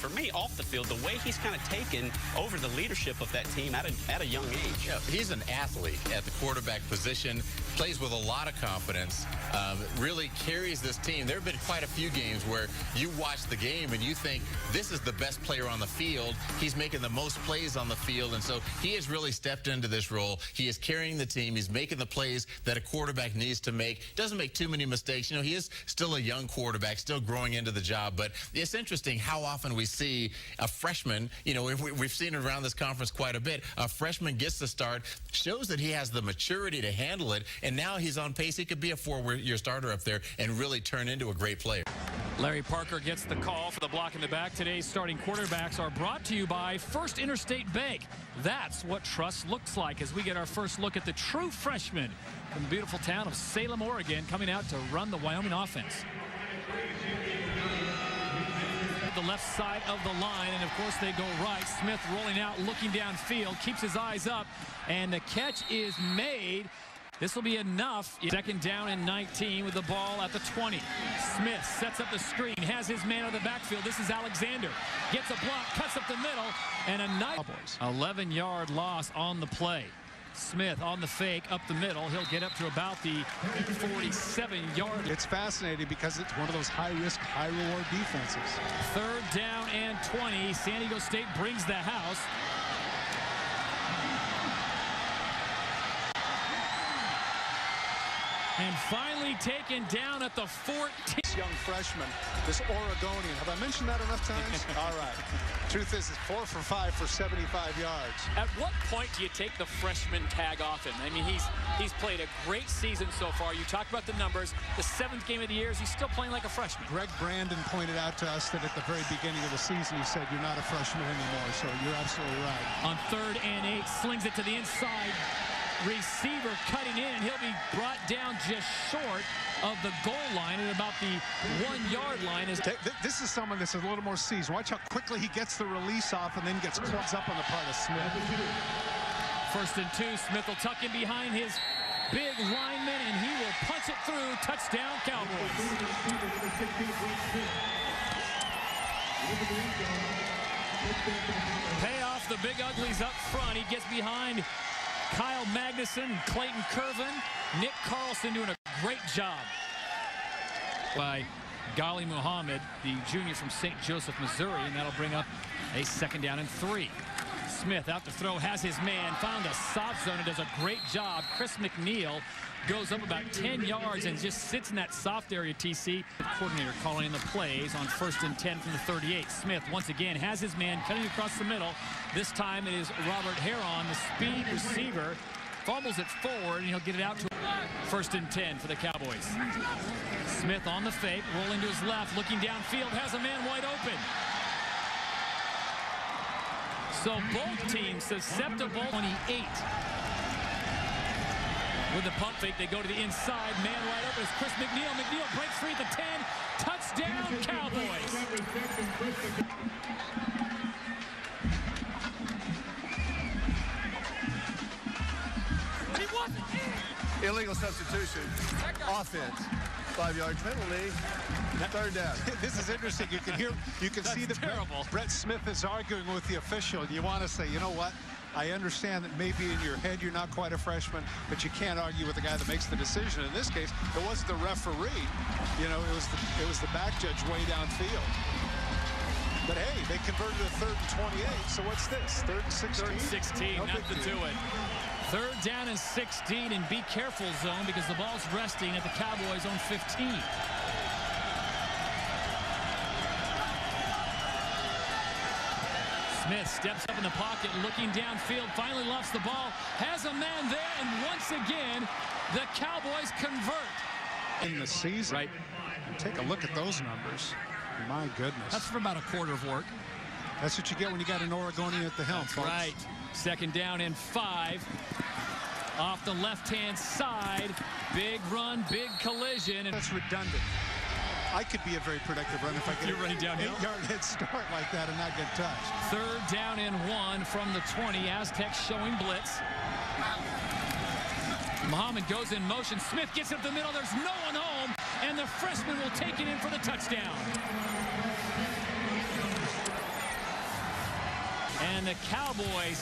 for me, off the field, the way he's kind of taken over the leadership of that team at a young age. Yeah, he's an athlete at the quarterback position, plays with a lot of confidence, really carries this team. There have been quite a few games where you watch the game and you think this is the best player on the field. He's making the most plays on the field, and so he has really stepped into this role. He is carrying the team. He's making the plays that a quarterback needs to make. Doesn't make too many mistakes. You know, he is still a young quarterback, still growing into the job, but it's interesting how often we see a freshman, you know, we've seen it around this conference quite a bit. A freshman gets the start, shows that he has the maturity to handle it, and now he's on pace. He could be a four-year starter up there and really turn into a great player. Larry Parker gets the call for the block in the back. Today's starting quarterbacks are brought to you by First Interstate Bank. That's what trust looks like as we get our first look at the true freshman from the beautiful town of Salem, Oregon, coming out to run the Wyoming offense. The left side of the line, and of course they go right. Smith rolling out, looking downfield, keeps his eyes up, and the catch is made. This will be enough. Second down and 19 with the ball at the 20. Smith sets up the screen, has his man out of the backfield. This is Alexander. Gets a block, cuts up the middle, and a nice 11-yard loss on the play. Smith on the fake, up the middle. He'll get up to about the 47-yard. It's fascinating because it's one of those high-risk, high-reward defenses. Third down and 20. San Diego State brings the house. And finally taken down at the 14. This young freshman, this Oregonian. Have I mentioned that enough times? All right. Truth is, it's 4 for 5 for 75 yards. At what point do you take the freshman tag off him? I mean, he's played a great season so far. You talked about the numbers. The 7th game of the year, he's still playing like a freshman. Greg Brandon pointed out to us that at the very beginning of the season, he said, you're not a freshman anymore. So you're absolutely right. On 3rd and 8, slings it to the inside. Receiver cutting in. He'll be brought down just short of the goal line at about the 1-yard line. This is someone that's a little more seasoned. Watch how quickly he gets the release off and then gets close up on the part of Smith. 1st and 2. Smith will tuck in behind his big lineman, and he will punch it through. Touchdown, Cowboys. Pay off the big uglies up front. He gets behind Kyle Magnuson, Clayton Curvin, Nick Carlson doing a great job by Ghali Muhammad, the junior from St. Joseph, Missouri, and that'll bring up a 2nd down and 3. Smith out to throw, has his man, found a soft zone and does a great job. Chris McNeil goes up about 10 yards and just sits in that soft area, TC. The coordinator calling in the plays on 1st and 10 from the 38. Smith once again has his man cutting across the middle. This time it is Robert Heron, the speed receiver. Fumbles it forward, and he'll get it out to 1st and 10 for the Cowboys. Smith on the fake, rolling to his left, looking downfield, has a man wide open. So both teams susceptible. 28. With the pump fake, they go to the inside. Man wide open is Chris McNeil. McNeil breaks free at the 10. Touchdown, Cowboys. Illegal substitution. Offense. 5-yard penalty. 3rd down. This is interesting. You can see that Brett Smith is arguing with the official. You want to say, you know what? I understand that maybe in your head you're not quite a freshman, but you can't argue with the guy that makes the decision. In this case, it wasn't the referee. You know, it was the back judge way downfield. But hey, they converted a 3rd and 28. So what's this? 3rd and 16? 3rd and 16. Nothing to it. 3rd down and 16, and be careful zone because the ball's resting at the Cowboys' own 15. Smith steps up in the pocket, looking downfield, finally lofts the ball, has a man there, and once again, the Cowboys convert. In the season, right? Take a look at those numbers. My goodness. That's for about a quarter of work. That's what you get when you got an Oregonian at the helm, folks. Right. 2nd down and 5. Off the left-hand side. Big run, big collision. That's redundant. I could be a very productive runner if I get You're running downhill. 8-yard head start like that and not get touched. 3rd down and 1 from the 20. Aztecs showing blitz. Muhammad goes in motion. Smith gets up the middle. There's no one home, and the freshman will take it in for the touchdown. And the Cowboys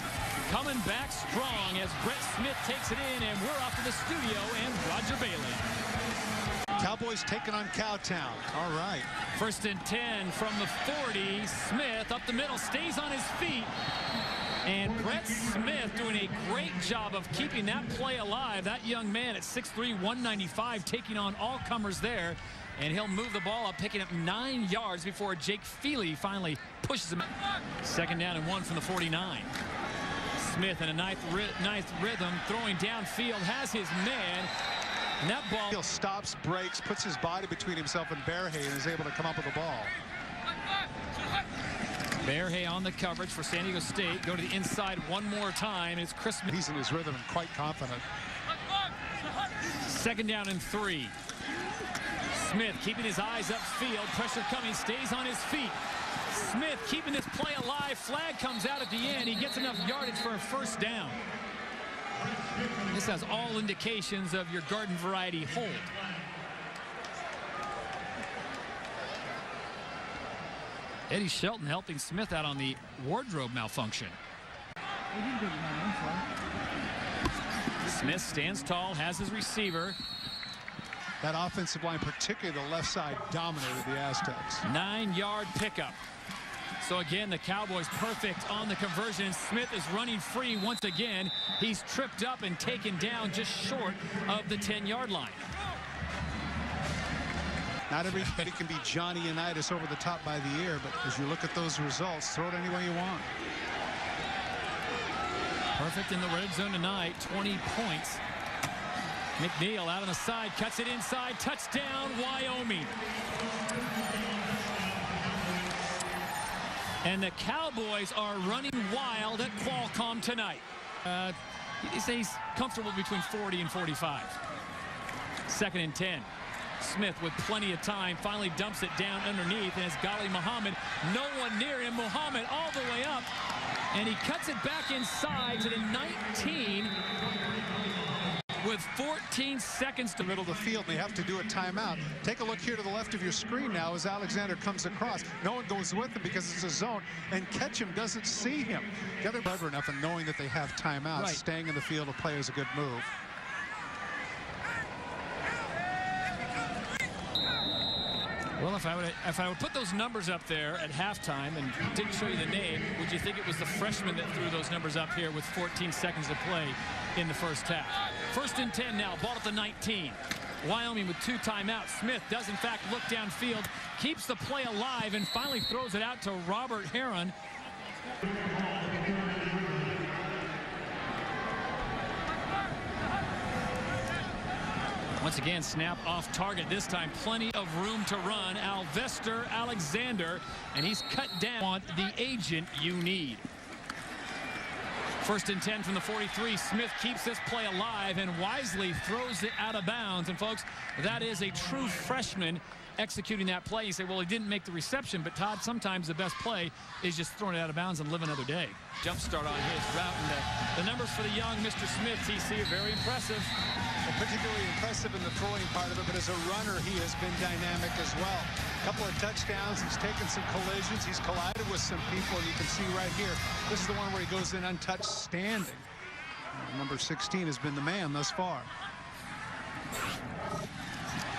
coming back strong as Brett Smith takes it in, and we're off to the studio and Roger Bailey. Cowboys taking on Cowtown. All right. 1st and 10 from the 40. Smith up the middle, stays on his feet. And Brett Smith doing a great job of keeping that play alive. That young man at 6'3", 195, taking on all comers there. And he'll move the ball up, picking up 9 yards before Jake Feely finally pushes him. 2nd down and 1 from the 49. Smith in a nice rhythm, throwing downfield, has his man. And that ball... He stops, breaks, puts his body between himself and Bearhay, and is able to come up with the ball. Bearhay on the coverage for San Diego State. Go to the inside one more time. It's Chris Smith. He's in his rhythm and quite confident. 2nd down and 3. Smith keeping his eyes upfield. Pressure coming. Stays on his feet. Smith keeping this play alive. Flag comes out at the end. He gets enough yardage for a 1st down. This has all indications of your garden variety hold. Eddie Shelton helping Smith out on the wardrobe malfunction. Smith stands tall, has his receiver. That offensive line, particularly the left side, dominated the Aztecs. 9-yard pickup. So again, the Cowboys perfect on the conversion. Smith is running free once again. He's tripped up and taken down just short of the 10-yard line. Not everybody can be Johnny Unitas over the top by the ear, but as you look at those results, throw it any way you want. Perfect in the red zone tonight, 20 points. McNeil out on the side, cuts it inside, touchdown, Wyoming. And the Cowboys are running wild at Qualcom tonight. He's comfortable between 40 and 45. 2nd and 10. Smith with plenty of time finally dumps it down underneath, and it's Ghali Muhammad. No one near him. Muhammad all the way up, and he cuts it back inside to the 19 with 14 seconds to middle of the field. They have to do a timeout. Take a look here to the left of your screen now as Alexander comes across. No one goes with him because it's a zone, and Ketchum doesn't see him. Got to clever enough and knowing that they have timeouts. Right. Staying in the field of play is a good move. Well, if I would put those numbers up there at halftime and didn't show you the name, would you think it was the freshman that threw those numbers up here with 14 seconds to play in the 1st half? 1st and 10 now, ball at the 19. Wyoming with 2 timeouts. Smith does in fact look downfield, keeps the play alive, and finally throws it out to Robert Heron. Once again, snap off target. This time, plenty of room to run. Alvester Alexander, and he's cut down the agent you need. 1st and 10 from the 43. Smith keeps this play alive and wisely throws it out of bounds. And folks, that is a true freshman executing that play. You say, well, he didn't make the reception, but Todd, sometimes the best play is just throwing it out of bounds and live another day. Jump start on his route, and the numbers for the young Mr. Smith, TC, are very impressive. Well, particularly impressive in the throwing part of it, but as a runner, he has been dynamic as well. A couple of touchdowns, he's taken some collisions, he's collided with some people, and you can see right here, this is the one where he goes in untouched standing. Number 16 has been the man thus far.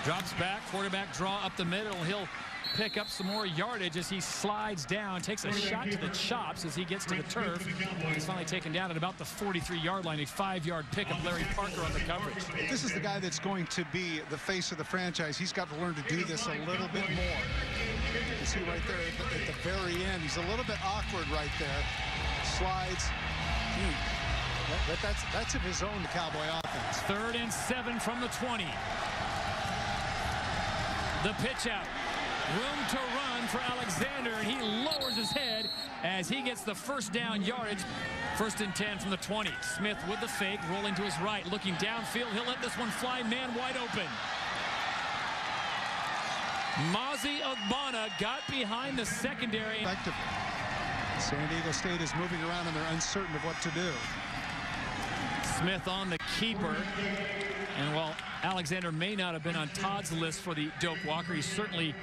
Drops back, quarterback draw up the middle. He'll pick up some more yardage as he slides down, takes a shot to the chops as he gets to the turf. He's finally taken down at about the 43-yard line, a 5-yard pickup. Larry Parker on the coverage. This is the guy that's going to be the face of the franchise. He's got to learn to do this a little bit more. You can see right there at the very end, he's a little bit awkward right there. Slides. That's of his own Cowboy offense. 3rd and 7 from the 20. The pitch out. Room to run for Alexander, and he lowers his head as he gets the 1st down yardage. 1st and 10 from the 20. Smith with the fake, rolling to his right, looking downfield. He'll let this one fly, man wide open. Mazi Ogbonna got behind the secondary. Effectively. San Diego State is moving around, and they're uncertain of what to do. Smith on the keeper. And while Alexander may not have been on Todd's list for the dope walker, he's certainly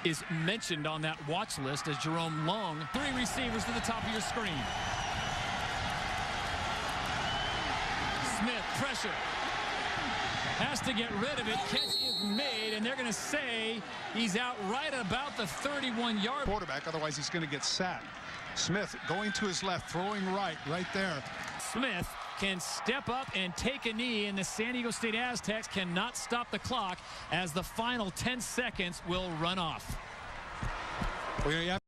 is mentioned on that watch list as Jerome Long. 3 receivers to the top of your screen. Smith, pressure. Has to get rid of it. Catch is made, and they're going to say he's out right about the 31-yard. Quarterback, otherwise he's going to get sacked. Smith going to his left, throwing right there. Smith can step up and take a knee, and the San Diego State Aztecs cannot stop the clock as the final 10 seconds will run off. Well,